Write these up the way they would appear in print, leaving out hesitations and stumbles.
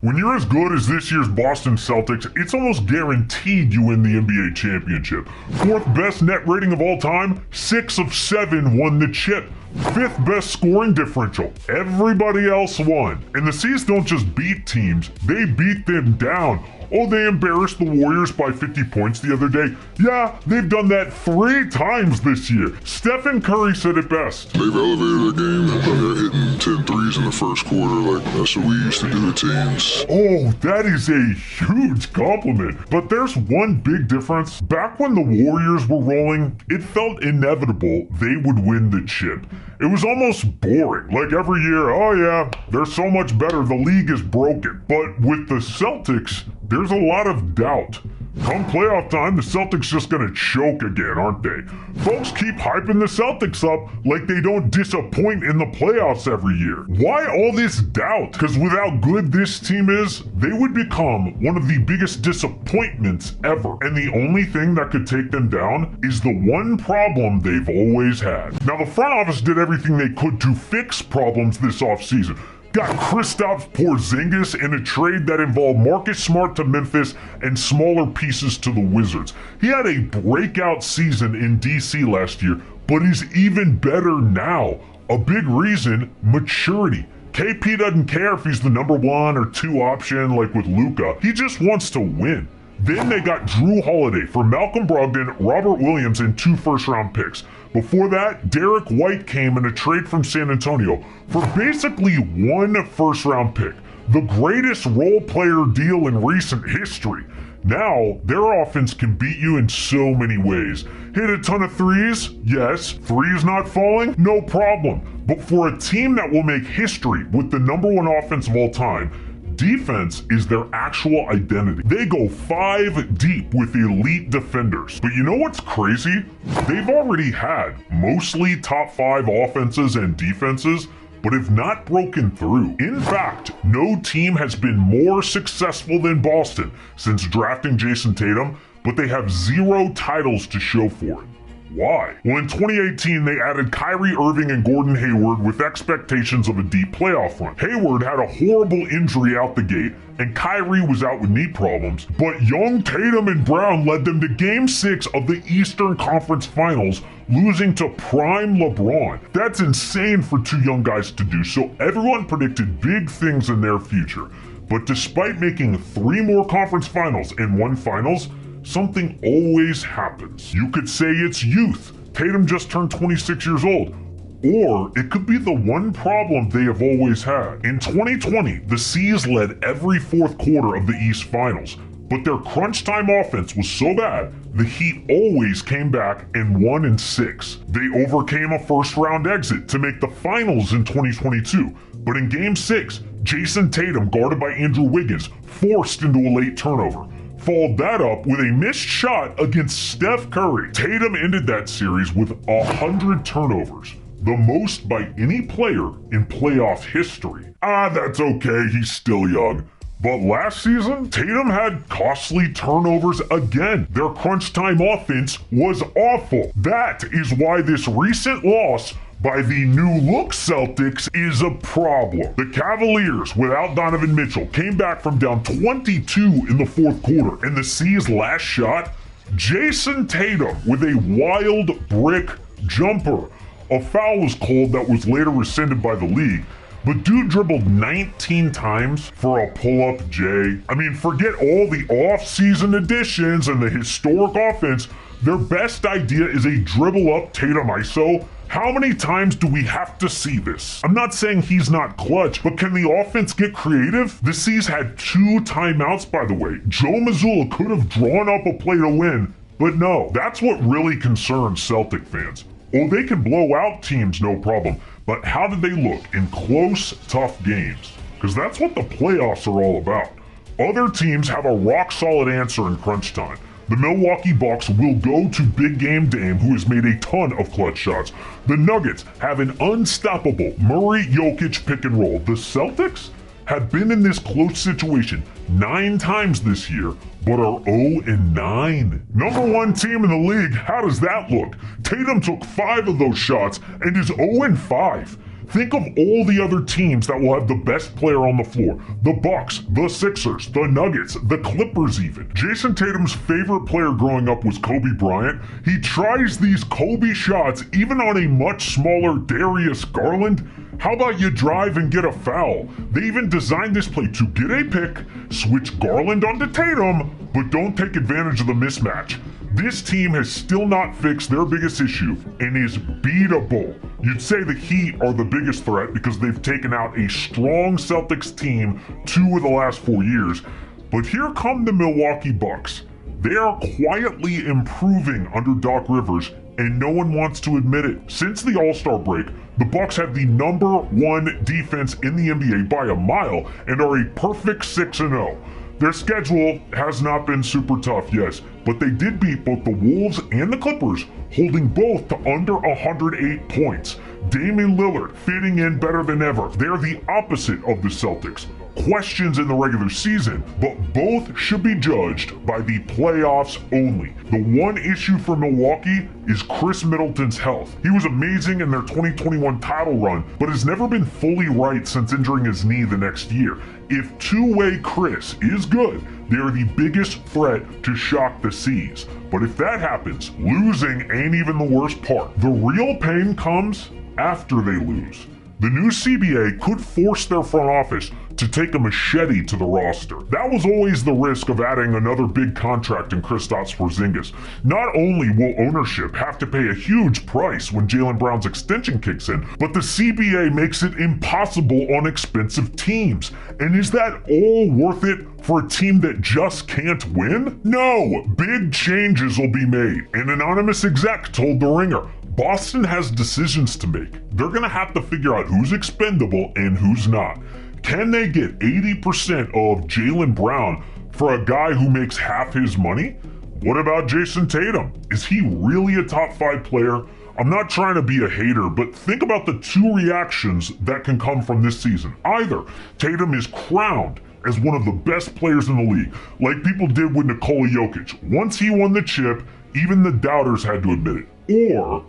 When you're as good as this year's Boston Celtics, it's almost guaranteed you win the NBA championship. Fourth best net rating of all time, 6 of 7 won the chip. Fifth best scoring differential, everybody else won. And the C's don't just beat teams, they beat them down. Oh, they embarrassed the Warriors by 50 points the other day. Yeah, they've done that 3 times this year. Stephen Curry said it best. They've elevated their game. They're hitting 10 threes in the first quarter. Like, that's what we used to do to teams. Oh, that is a huge compliment. But there's one big difference. Back when the Warriors were rolling, it felt inevitable they would win the chip. It was almost boring. Like every year, oh yeah, they're so much better, the league is broken. But with the Celtics, there's a lot of doubt. Come playoff time, the Celtics just gonna choke again, aren't they? Folks keep hyping the Celtics up like they don't disappoint in the playoffs every year. Why all this doubt? Because with how good this team is, they would become one of the biggest disappointments ever. And the only thing that could take them down is the one problem they've always had. Now, the front office did everything they could to fix problems this offseason. Got Kristaps Porzingis in a trade that involved Marcus Smart to Memphis and smaller pieces to the Wizards. He had a breakout season in DC last year, but is even better now. A big reason, maturity. KP doesn't care if he's the number 1 or 2 option like with Luka. He just wants to win. Then they got Drew Holiday for Malcolm Brogdon, Robert Williams, and 2 first-round picks. Before that, Derek White came in a trade from San Antonio for basically 1 first-round pick. The greatest role-player deal in recent history. Now, their offense can beat you in so many ways. Hit a ton of threes? Yes. Threes not falling? No problem. But for a team that will make history with the number 1 offense of all time, defense is their actual identity. They go 5 deep with elite defenders. But you know what's crazy? They've already had mostly top 5 offenses and defenses, but have not broken through. In fact, no team has been more successful than Boston since drafting Jason Tatum, but they have 0 titles to show for it. Why? Well, in 2018, they added Kyrie Irving and Gordon Hayward with expectations of a deep playoff run. Hayward had a horrible injury out the gate, and Kyrie was out with knee problems, but young Tatum and Brown led them to Game 6 of the Eastern Conference Finals, losing to prime LeBron. That's insane for 2 young guys to do, so everyone predicted big things in their future. But despite making 3 more conference finals and 1 finals, something always happens. You could say it's youth. Tatum just turned 26 years old. Or it could be the one problem they have always had. In 2020, the C's led every 4th quarter of the East Finals, but their crunch time offense was so bad, the Heat always came back and won in 6. They overcame a first-round exit to make the finals in 2022, but in Game 6, Jason Tatum, guarded by Andrew Wiggins, forced into a late turnover. Followed that up with a missed shot against Steph Curry. Tatum ended that series with 100 turnovers, the most by any player in playoff history. That's okay, he's still young. But last season, Tatum had costly turnovers again. Their crunch time offense was awful. That is why this recent loss by the new-look Celtics is a problem. The Cavaliers, without Donovan Mitchell, came back from down 22 in the 4th quarter, and the C's last shot, Jason Tatum with a wild brick jumper. A foul was called that was later rescinded by the league, but dude dribbled 19 times for a pull-up J. I mean, forget all the off-season additions and the historic offense. Their best idea is a dribble-up Tatum ISO. How many times do we have to see this? I'm not saying he's not clutch, but can the offense get creative? The C's had 2 timeouts, by the way. Joe Mazzulla could have drawn up a play to win, but no. That's what really concerns Celtic fans. Oh, they can blow out teams, no problem, but how did they look in close, tough games? Because that's what the playoffs are all about. Other teams have a rock-solid answer in crunch time. The Milwaukee Bucks will go to Big Game Dame, who has made a ton of clutch shots. The Nuggets have an unstoppable Murray-Jokic pick and roll. The Celtics have been in this close situation 9 times this year, but are 0-9. Number 1 team in the league, how does that look? Tatum took 5 of those shots and is 0-5. Think of all the other teams that will have the best player on the floor. The Bucks, the Sixers, the Nuggets, the Clippers even. Jason Tatum's favorite player growing up was Kobe Bryant. He tries these Kobe shots even on a much smaller Darius Garland. How about you drive and get a foul? They even designed this play to get a pick, switch Garland onto Tatum, but don't take advantage of the mismatch. This team has still not fixed their biggest issue and is beatable. You'd say the Heat are the biggest threat because they've taken out a strong Celtics team 2 of the last 4 years. But here come the Milwaukee Bucks. They are quietly improving under Doc Rivers, and no one wants to admit it. Since the All-Star break, the Bucks have the #1 defense in the NBA by a mile and are a perfect 6-0. Their schedule has not been super tough, yes, but they did beat both the Wolves and the Clippers, holding both to under 108 points. Damian Lillard fitting in better than ever. They're the opposite of the Celtics. Questions in the regular season, but both should be judged by the playoffs only. The one issue for Milwaukee is Chris Middleton's health. He was amazing in their 2021 title run, but has never been fully right since injuring his knee the next year. If two-way Chris is good, they are the biggest threat to shock the seas. But if that happens, losing ain't even the worst part. The real pain comes after they lose. The new CBA could force their front office to take a machete to the roster. That was always the risk of adding another big contract in Kristaps Porzingis. Not only will ownership have to pay a huge price when Jaylen Brown's extension kicks in, but the CBA makes it impossible on expensive teams. And is that all worth it for a team that just can't win? No! Big changes will be made. An anonymous exec told The Ringer, Boston has decisions to make. They're gonna have to figure out who's expendable and who's not. Can they get 80% of Jaylen Brown for a guy who makes half his money? What about Jason Tatum? Is he really a top 5 player? I'm not trying to be a hater, but think about the 2 reactions that can come from this season. Either Tatum is crowned as one of the best players in the league, like people did with Nikola Jokic. Once he won the chip, even the doubters had to admit it. Or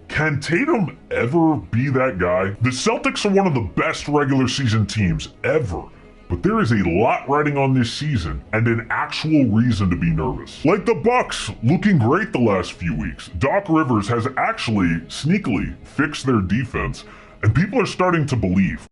can Tatum ever be that guy? The Celtics are one of the best regular season teams ever, but there is a lot riding on this season and an actual reason to be nervous. Like the Bucks, looking great the last few weeks. Doc Rivers has actually sneakily fixed their defense, and people are starting to believe.